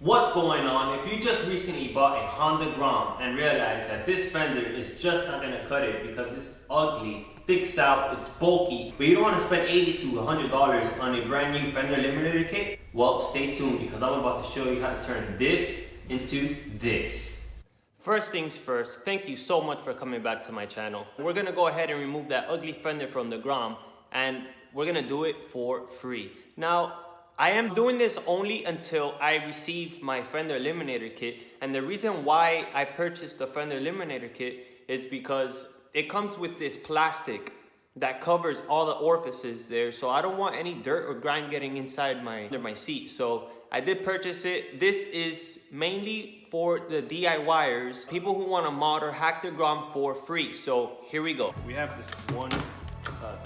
What's going on? If you just recently bought a Honda Grom and realized that this fender is just not gonna cut it because it's ugly, sticks out, it's bulky, but you don't want to spend $80 to $100 on a brand new Fender Eliminator kit, well, stay tuned because I'm about to show you how to turn this into this. First things first, thank you so much for coming back to my channel. We're gonna go ahead and remove that ugly fender from the Grom, and we're gonna do it for free. Now, I am doing this only until I receive my Fender Eliminator kit, and the reason why I purchased the Fender Eliminator kit is because it comes with this plastic that covers all the orifices there, so I don't want any dirt or grime getting inside under my seat. So I did purchase it. This is mainly for the DIYers, people who want to mod or hack their Grom for free. So here we go. We have this one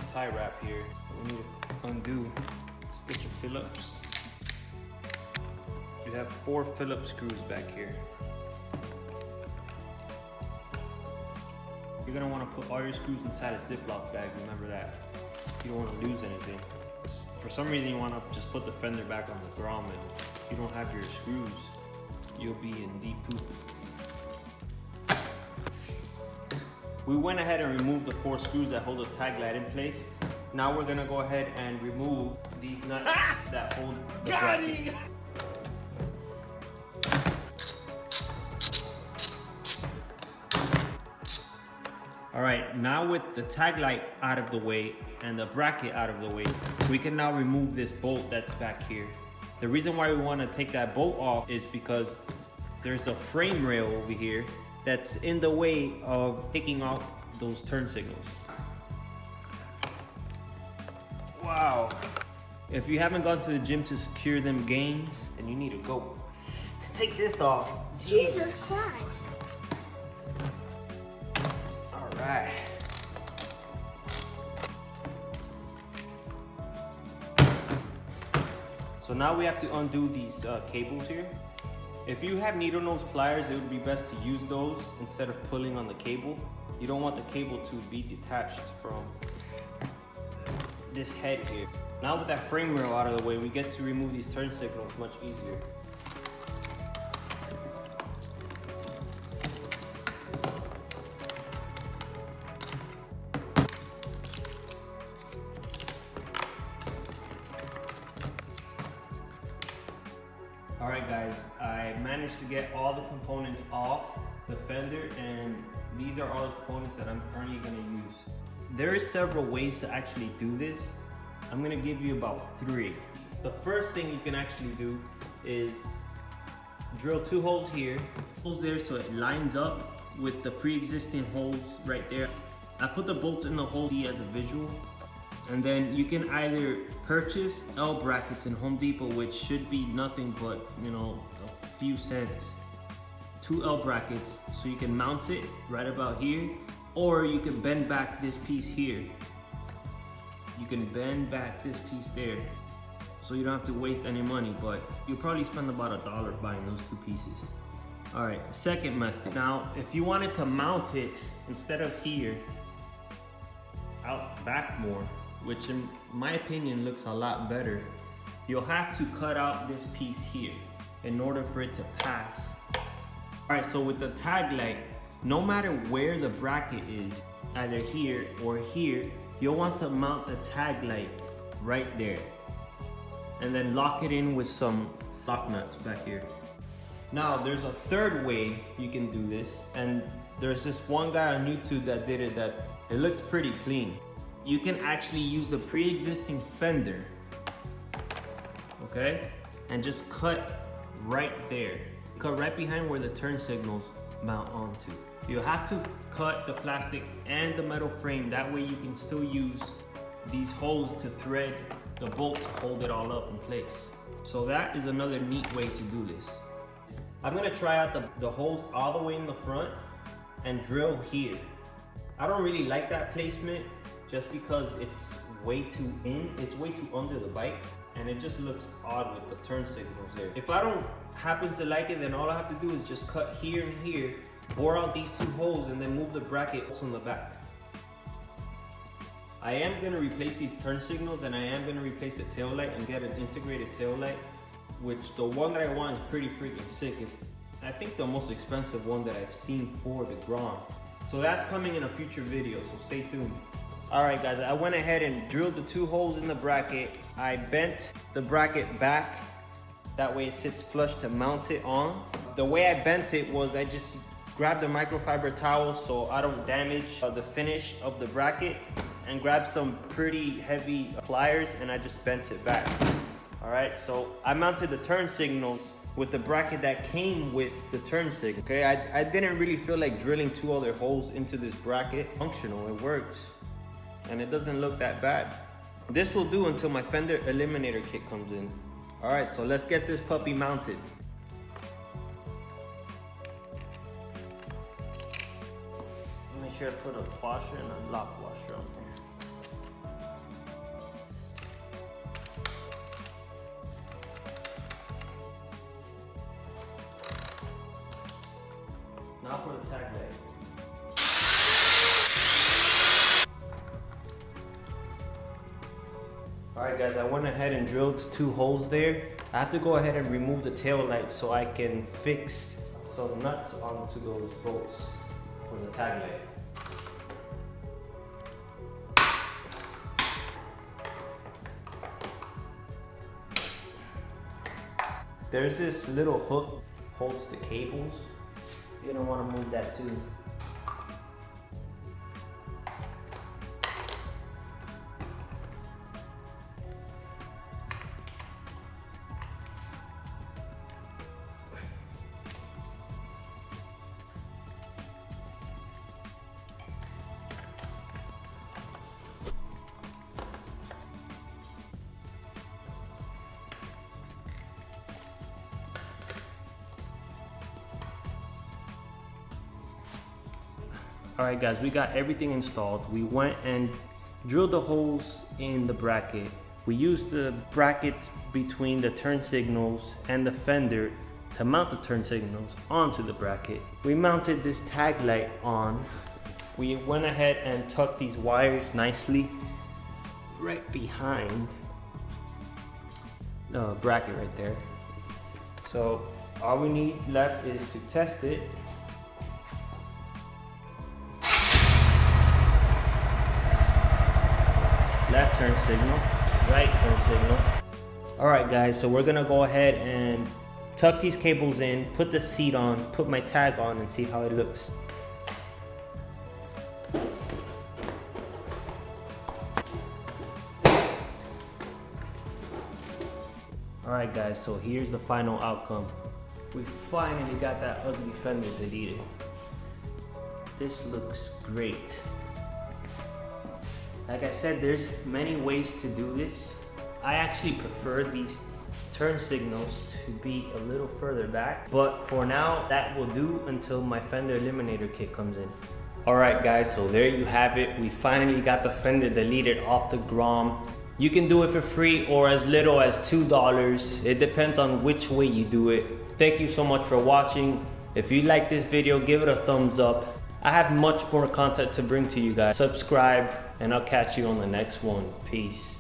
tie wrap here. We need to undo stitch of Phillips. You have 4 Phillips screws back here. You're gonna want to put all your screws inside a Ziploc bag, remember that. You don't want to lose anything. For some reason you want to just put the fender back on the Grom, and if you don't have your screws, you'll be in deep poop. We went ahead and removed the 4 screws that hold the tag light in place. Now we're gonna go ahead and remove these nuts that hold the bracket. All right, now with the tag light out of the way and the bracket out of the way, we can now remove this bolt that's back here. The reason why we want to take that bolt off is because there's a frame rail over here that's in the way of taking off those turn signals. Wow. If you haven't gone to the gym to secure them gains, then you need to go. To take this off. Jesus Christ. All right. So now we have to undo these cables here. If you have needle nose pliers, it would be best to use those instead of pulling on the cable. You don't want the cable to be detached from this head here. Now with that frame rail out of the way, we get to remove these turn signals much easier. All right guys, I managed to get all the components off the fender, and these are all the components that I'm currently gonna use. There is several ways to actually do this. I'm gonna give you about 3. The first thing you can actually do is drill 2 holes here. Holes there so it lines up with the pre-existing holes right there. I put the bolts in the hole as a visual. And then you can either purchase L brackets in Home Depot, which should be nothing but, you know, a few cents. 2 L brackets so you can mount it right about here. Or you can bend back this piece here. You can bend back this piece there. So you don't have to waste any money, but you'll probably spend about $1 buying those 2 pieces. All right, second method. Now, if you wanted to mount it instead of here, out back more, which in my opinion looks a lot better, you'll have to cut out this piece here in order for it to pass. All right, so with the tag light, no matter where the bracket is, either here or here, you'll want to mount the tag light right there. And then lock it in with some lock nuts back here. Now, there's a third way you can do this, and there's this one guy on YouTube that did it that it looked pretty clean. You can actually use a pre-existing fender, okay? And just cut right there. Cut right behind where the turn signals mount onto. You'll have to cut the plastic and the metal frame. That way you can still use these holes to thread the bolt to hold it all up in place. So that is another neat way to do this. I'm gonna try out the holes all the way in the front and drill here. I don't really like that placement just because it's way too in, it's way too under the bike, and it just looks odd with the turn signals there. If I don't happen to like it, then all I have to do is just cut here and here, bore out these 2 holes, and then move the brackets on the back. I am gonna replace these turn signals, and I am gonna replace the tail light and get an integrated tail light. which the one that I want is pretty freaking sick. It's, I think, the most expensive one that I've seen for the Grom. So that's coming in a future video, so stay tuned. Alright guys, I went ahead and drilled the 2 holes in the bracket. I bent the bracket back, that way it sits flush to mount it on. The way I bent it was I just grabbed a microfiber towel so I don't damage the finish of the bracket, and grabbed some pretty heavy pliers and I just bent it back. Alright, so I mounted the turn signals with the bracket that came with the turn signal. Okay, I didn't really feel like drilling 2 other holes into this bracket. Functional, it works. And it doesn't look that bad. This will do until my Fender Eliminator kit comes in. All right, so let's get this puppy mounted. Make sure I put a washer and a lock washer on there. Now for the tag leg. Alright guys, I went ahead and drilled 2 holes there. I have to go ahead and remove the tail light so I can fix some nuts onto those bolts for the tag leg. There's this little hook holds the cables. You're gonna want to move that too. Alright guys, we got everything installed. We went and drilled the holes in the bracket. We used the brackets between the turn signals and the fender to mount the turn signals onto the bracket. We mounted this tag light on. We went ahead and tucked these wires nicely right behind the bracket right there. So all we need left is to test it. Left turn signal, right turn signal. Alright guys, so we're gonna go ahead and tuck these cables in, put the seat on, put my tag on, and see how it looks. Alright guys, so here's the final outcome. We finally got that ugly fender deleted. This looks great. Like I said, there's many ways to do this. I actually prefer these turn signals to be a little further back, but for now, that will do until my Fender Eliminator kit comes in. Alright guys, so there you have it. We finally got the fender deleted off the Grom. You can do it for free or as little as $2. It depends on which way you do it. Thank you so much for watching. If you like this video, give it a thumbs up. I have much more content to bring to you guys. Subscribe, and I'll catch you on the next one. Peace.